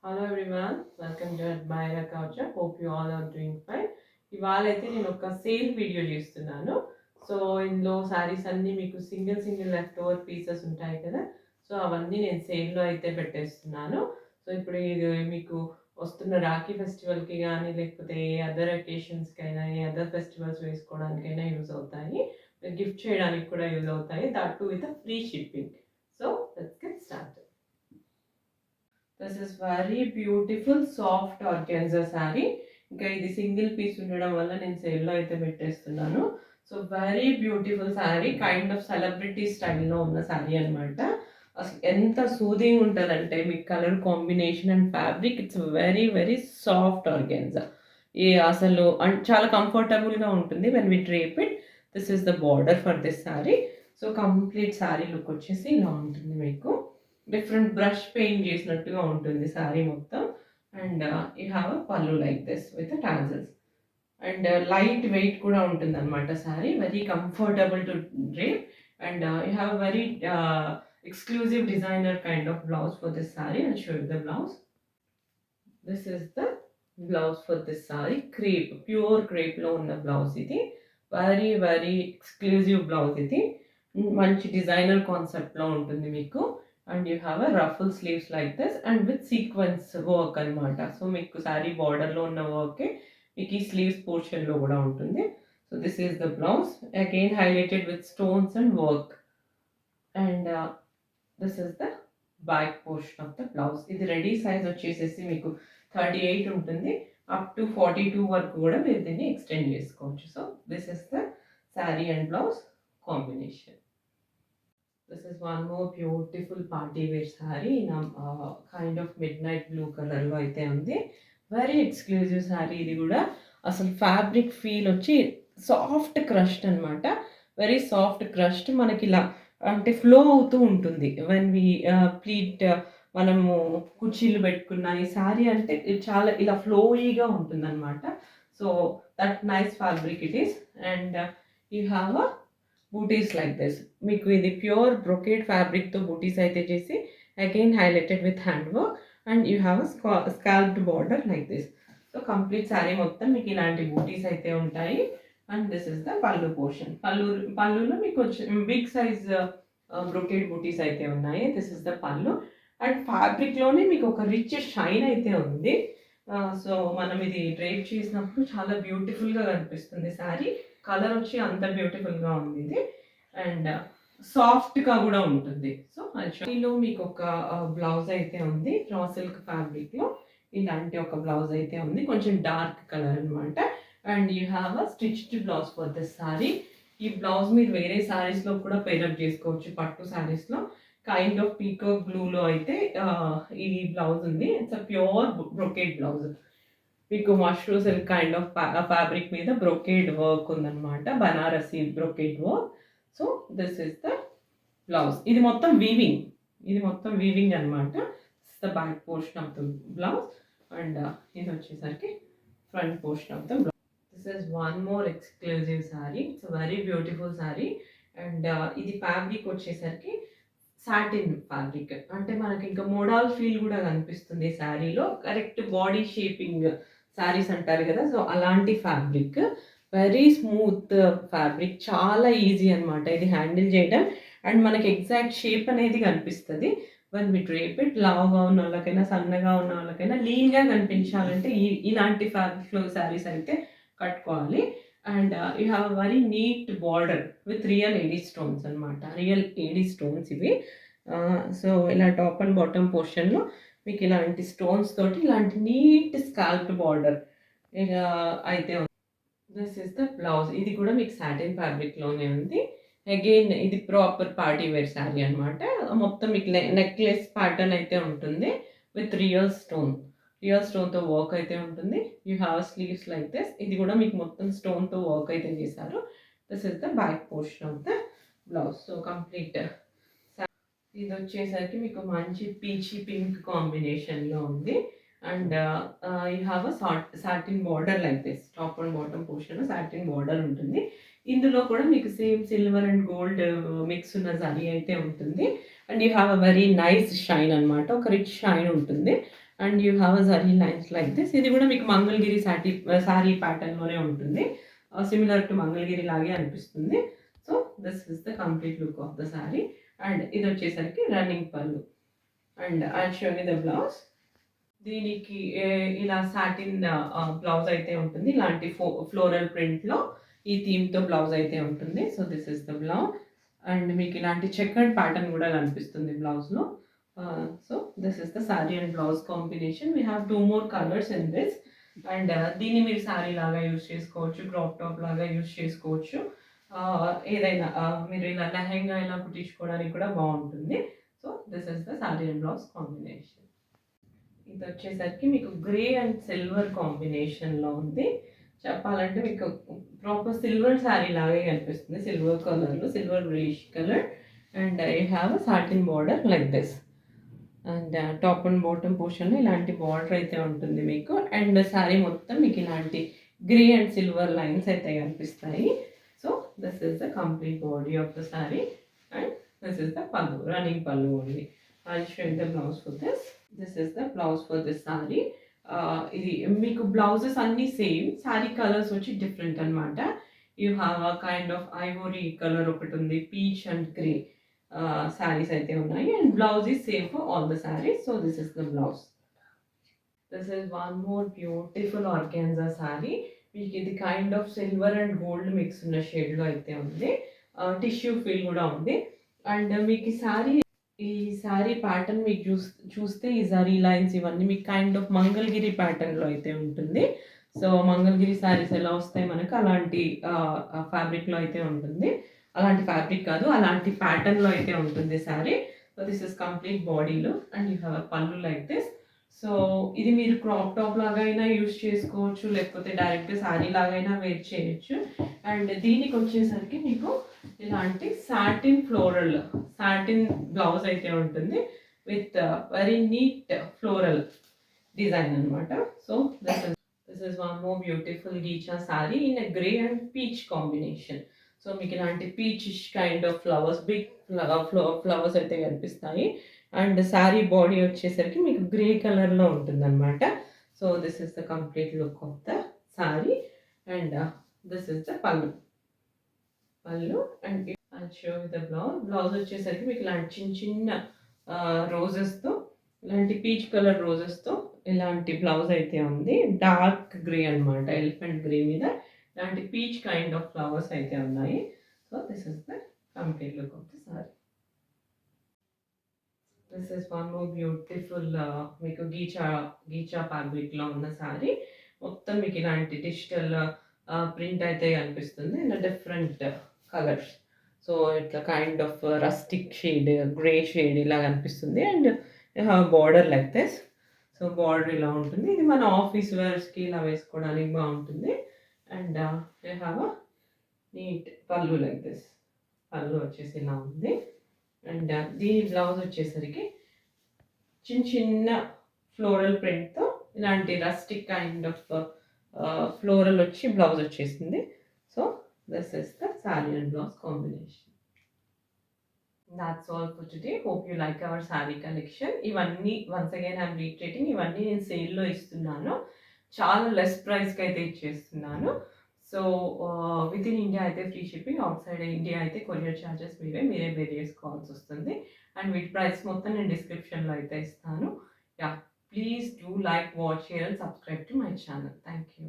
Hello everyone, welcome to Admyra culture. Hope you all are doing fine. ఇవాళ అయితే నేను ఒక సేల్ వీడియో చేస్తున్నాను. సో ఇందులో శారీస్ అన్నీ మీకు సింగిల్ లెఫ్ట్ ఓవర్ పీసెస్ ఉంటాయి కదా, సో అవన్నీ నేను సేల్లో అయితే పెట్టేస్తున్నాను. సో ఇప్పుడు ఇది మీకు వస్తున్న రాఖీ ఫెస్టివల్కి కానీ లేకపోతే ఏ అదర్ అకేషన్స్కి అయినా ఏ అదర్ ఫెస్టివల్స్ వేసుకోవడానికైనా యూజ్ అవుతాయి, గిఫ్ట్ చేయడానికి కూడా యూజ్ అవుతాయి, that to with free shipping. So let's get start. This is very beautiful soft organza sari. ఇంకా ఇది సింగిల్ పీస్ ఉండడం వల్ల నేను సేల్లో అయితే పెట్టేస్తున్నాను. So very beautiful sari, kind of celebrity స్టైల్లో ఉన్న శారీ అనమాట. అసలు ఎంత సూదింగ్ ఉంటుందంటే మీకు colour combination and fabric, it's very soft organza. ఏ అసలు చాలా కంఫర్టబుల్గా ఉంటుంది when we drape it. This is the border for this sari. So complete sari look వచ్చేసి ఇలా ఉంటుంది. మీకు డిఫరెంట్ బ్రష్ పెయింట్ చేసినట్టుగా ఉంటుంది శారీ మొత్తం. And you have a pallu like this with tassels. And light weight కూడా ఉంటుంది అనమాట sari, very comfortable to drape. And you have a very exclusive designer kind of blouse for this sari. And show the blouse. This is the blouse for this sari. Crepe, pure క్రేప్లో ఉన్న blouse ఇది. Very exclusive blouse ఇది. మంచి designer కాన్సెప్ట్లో ఉంటుంది మీకు. And you have a ruffle sleeves like this and with sequence work అనమాట. So మీకు శారీ బార్డర్లో ఉన్న వర్కే మీకు ఈ స్లీవ్స్ పోర్షన్లో కూడా ఉంటుంది. So this is the blouse, again highlighted with stones and work. And this is the back portion of the blouse. ఇది రెడీ సైజ్ వచ్చేసేసి మీకు 38 ఉంటుంది, అప్ టు 42 వరకు కూడా మీరు దీన్ని ఎక్స్టెండ్ చేసుకోవచ్చు. So this is the sari and blouse combination. This is one more beautiful party wear saree in a kind of midnight blue color లో అయితే ఉంది. వెరీ ఎక్స్క్లూజివ్ శారీ ఇది కూడా. అసలు ఫ్యాబ్రిక్ ఫీల్ వచ్చి సాఫ్ట్ క్రష్డ్ అనమాట. వెరీ సాఫ్ట్ క్రష్డ్ మనకి ఇలా అంటే ఫ్లో అవుతూ ఉంటుంది వెన్ వి ప్లీట్. మనము కుర్చీలు పెట్టుకున్న ఈ శారీ అంటే చాలా ఇలా ఫ్లోయీగా ఉంటుంది అనమాట. So that nice fabric it is. And you have a buttis like this. మీకు ఇది ప్యూర్ బ్రొకేడ్ ఫ్యాబ్రిక్తో బూటీస్ అయితే చేసి again highlighted with hand work. And you have a scalloped border like this. So complete sari మొత్తం మీకు ఇలాంటి బూటీస్ అయితే ఉంటాయి. And this is the pallu portion. పళ్ళులో మీకు బిగ్ సైజ్ బ్రొకేడ్ బూటీస్ అయితే ఉన్నాయి. This is the pallu. And ఫ్యాబ్రిక్లోనే మీకు ఒక రిచ్ షైన్ అయితే ఉంది. సో మనం ఇది డ్రేప్ చేసినప్పుడు చాలా బ్యూటిఫుల్గా కనిపిస్తుంది శారీ. కలర్ వచ్చి అంత బ్యూటిఫుల్గా ఉంది ఇది. అండ్ సాఫ్ట్గా కూడా ఉంటుంది. సో దీనిలో మీకు ఒక బ్లౌజ్ అయితే ఉంది, రా సిల్క్ ఫ్యాబ్రిక్లో ఇలాంటి ఒక బ్లౌజ్ అయితే ఉంది, కొంచెం డార్క్ కలర్ అనమాట. And you have a stitched blouse for this sari. ఈ బ్లౌజ్ మీరు వేరే శారీస్లో కూడా పేరప్ చేసుకోవచ్చు. పట్టు శారీస్లో కైండ్ ఆఫ్ పీకాక్ బ్లూలో అయితే ఈ బ్లౌజ్ ఉంది. It's a pure brocade blouse. మీకు mashru silk kind of fabric మీద బ్రొకేడ్ వర్క్ ఉందన్నమాట, Banarasi brocade work. So this is the blouse. ఇది మొత్తం వీవింగ్ అనమాట. This the back portion of the blouse. And ఇది వచ్చేసరికి front portion of the blouse. This is one more exclusive sari. It's very beautiful sari. And ఇది fabric వచ్చేసరికి satin fabric, అంటే మనకి ఇంకా మోడల్ ఫీల్ కూడా కనిపిస్తుంది శారీలో. కరెక్ట్ బాడీ షేపింగ్ శారీస్ అంటారు కదా, సో అలాంటి ఫ్యాబ్రిక్. వెరీ స్మూత్ ఫ్యాబ్రిక్, చాలా ఈజీ అనమాట ఇది హ్యాండిల్ చేయడం. అండ్ మనకి ఎగ్జాక్ట్ షేప్ అనేది కనిపిస్తుంది వన్ వి డ్రేప్ ఇట్. లావుగా ఉన్న వాళ్ళకైనా సన్నగా ఉన్న వాళ్ళకైనా లీన్గా కనిపించాలంటే ఇలాంటి ఫ్యాబ్రిక్లో శారీస్ అయితే కట్టుకోవాలి. And you have a very neat border with real AD stones అనమాట. రియల్ ఏడీ స్టోన్స్ ఇవి. సో ఇలా టాప్ అండ్ బాటమ్ పోర్షన్లో మీకు ఇలాంటి స్టోన్స్ తోటి ఇలాంటి నీట్ స్కాల్ప్డ్ బార్డర్ అయితే ఉంది. This is the blouse. ఇది కూడా మీకు సాటిన్ ఫ్యాబ్రిక్లోనే ఉంది. అగైన్ ఇది ప్రాపర్ పార్టీ వేర్ శారీ అనమాట. మొత్తం మీకు నెక్లెస్ ప్యాటర్న్ అయితే ఉంటుంది విత్ రియల్ స్టోన్తో వర్క్ అయితే ఉంటుంది. You have sleeves like this. ఇది కూడా మీకు మొత్తం స్టోన్తో వర్క్ అయితే చేశారు. This is the back portion of the blouse. So complete ఇది వచ్చేసరికి మీకు మంచి పీచీ పింక్ కాంబినేషన్లో ఉంది. And you have a satin border like this. Top and bottom portion satin border ఉంటుంది. ఇందులో కూడా మీకు same silver and gold mix ఉన్న జరీ అయితే ఉంటుంది. And you have a very nice shine అనమాట, ఒక రిచ్ షైన్ ఉంటుంది. And you have a zari lines like this. ఇది కూడా మీకు మంగళగిరి సారీ ప్యాటర్న్లోనే ఉంటుంది. సిమిలర్ టు మంగళగిరి లాగే అనిపిస్తుంది. So this is the complete look of the sorry. And ఇది వచ్చేసరికి రన్నింగ్ పళ్ళు. And I show you the blouse. దీనికి ఇలా సాటిన్ బ్లౌజ్ అయితే ఉంటుంది. ఇలాంటి ఫ్లోరల్ ప్రింట్లో ఈ థీమ్తో బ్లౌజ్ అయితే ఉంటుంది. So this is the blouse. And మీకు ఇలాంటి చెక్కర్డ్ ప్యాటర్న్ కూడా కనిపిస్తుంది బ్లౌజ్లో. So this is the sorry and blouse combination. We have 2 more colours in this. And దీన్ని మీరు సారీ లాగా యూస్ చేసుకోవచ్చు, క్రాప్ టాప్ లాగా యూస్ చేసుకోవచ్చు. ఏదైనా మీరు ఇలా లెహెంగా ఇలా కుట్టించుకోవడానికి కూడా బాగుంటుంది. So this is the sorry and blouse combination. ఇది వచ్చేసరికి మీకు గ్రే అండ్ సిల్వర్ కాంబినేషన్లో ఉంది. చెప్పాలంటే మీకు ప్రాపర్ సిల్వర్ శారీ లాగే కనిపిస్తుంది. సిల్వర్ కలర్లో, silver greyish colour. And you have a satin border like this. And top and bottom పోర్షన్లో ఇలాంటి బార్డర్ అయితే ఉంటుంది మీకు. అండ్ శారీ మొత్తం మీకు ఇలాంటి గ్రే అండ్ సిల్వర్ లైన్స్ అయితే కనిపిస్తాయి. So this is the complete body of the sari. And this is the పల్లు, రన్నింగ్ పల్లు only. I'll show you the blouse for this. This is the blouse for this saree. ఇది మీకు blouses అన్నీ same, sari colours వచ్చి different అనమాట. You have a kind of ivory colour ఒకటి ఉంది, peach and grey saris అయితే ఉన్నాయి. And blouse is same for all the saris. So this is the blouse. This is one more beautiful organza sari. మీకు ఇది kind of silver and gold mix ఉన్న షేడ్లో అయితే ఉంది. టిష్యూ ఫీల్ కూడా ఉంది. అండ్ మీకు ఈ శారీ ప్యాటర్న్ మీకు చూస్తే ఈ జరీ లైన్స్ ఇవన్నీ మీకు కైండ్ ఆఫ్ మంగళగిరి ప్యాటర్న్లో అయితే ఉంటుంది. సో మంగళగిరి శారీస్ ఎలా వస్తాయి మనకు అలాంటి ఫ్యాబ్రిక్లో అయితే ఉంటుంది. అలాంటి ఫ్యాబ్రిక్ కాదు, అలాంటి ప్యాటర్న్లో అయితే ఉంటుంది sari. So this is complete బాడీలో. And you have a pallu like this. So ఇది మీరు క్రాప్ టాప్ లాగా అయినా యూస్ చేసుకోవచ్చు, లేకపోతే డైరెక్ట్ శారీ లాగైనా వేర్ చేయొచ్చు. అండ్ దీనికి వచ్చేసరికి మీకు ఇలాంటి సాటిన్ బ్లౌజ్ అయితే ఉంటుంది with very neat floral design అనమాట. So this is one more beautiful gicha sari in a grey and peach combination. So మీకు ఇలాంటి peach kind of flowers, big flowers అయితే కనిపిస్తాయి. అండ్ శారీ బాడీ వచ్చేసరికి మీకు గ్రే కలర్లో ఉంటుంది అనమాట. So this is the complete look of the sari. And this is the pallu. And show the blouse వచ్చేసరికి మీకు ఇలాంటి చిన్న రోజెస్తో, ఇలాంటి పీచ్ కలర్ రోజెస్తో ఇలాంటి బ్లౌజ్ అయితే ఉంది. డార్క్ గ్రే అనమాట, ఎలిఫెంట్ గ్రే మీద ఇలాంటి పీచ్ కైండ్ ఆఫ్ ఫ్లవర్స్ అయితే ఉన్నాయి. So this is the complete look of the sorry. This is one more beautiful మీకు గీచా ఫ్యాబ్రిక్లో ఉన్న సారీ. మొత్తం మీకు ఇలాంటి డిజిటల్ ప్రింట్ అయితే కనిపిస్తుంది అండ్ డిఫరెంట్ కలర్స్. సో ఇట్లా kind of rustic shade, grey shade ఇలా కనిపిస్తుంది. And border like this. So border ఇలా ఉంటుంది. ఇది మన ఆఫీస్ వేర్స్కి ఇలా వేసుకోవడానికి బాగుంటుంది. And you have a neat pallu like this. Pallu వచ్చేసి ఇలా ఉంది. అండ్ దీని బ్లౌజ్ వచ్చేసరికి చిన్న ఫ్లోరల్ ప్రింట్తో ఇలాంటి రస్టిక్ కైండ్ ఆఫ్ ఫ్లోరల్ వచ్చి బ్లౌజ్ వచ్చేసింది. So this is the sorry and blouse combination. That's all for today. Hope you like our saree collection. ఇవన్నీ once again I'm reiterating, ఇవన్నీ నేను సేల్లో ఇస్తున్నాను. చాలా లెస్ ప్రైస్కి అయితే ఇచ్చేస్తున్నాను. సో విత్ ఇన్ ఇండియా అయితే free shipping, out side India అయితే కొరియర్ ఛార్జెస్ మీరే పే చేసుకోవాల్సి వస్తుంది. అండ్ వీటి ప్రైస్ మొత్తం నేను డిస్క్రిప్షన్లో అయితే ఇస్తాను. Yeah, please do like, watch, share and subscribe to my channel. Thank you.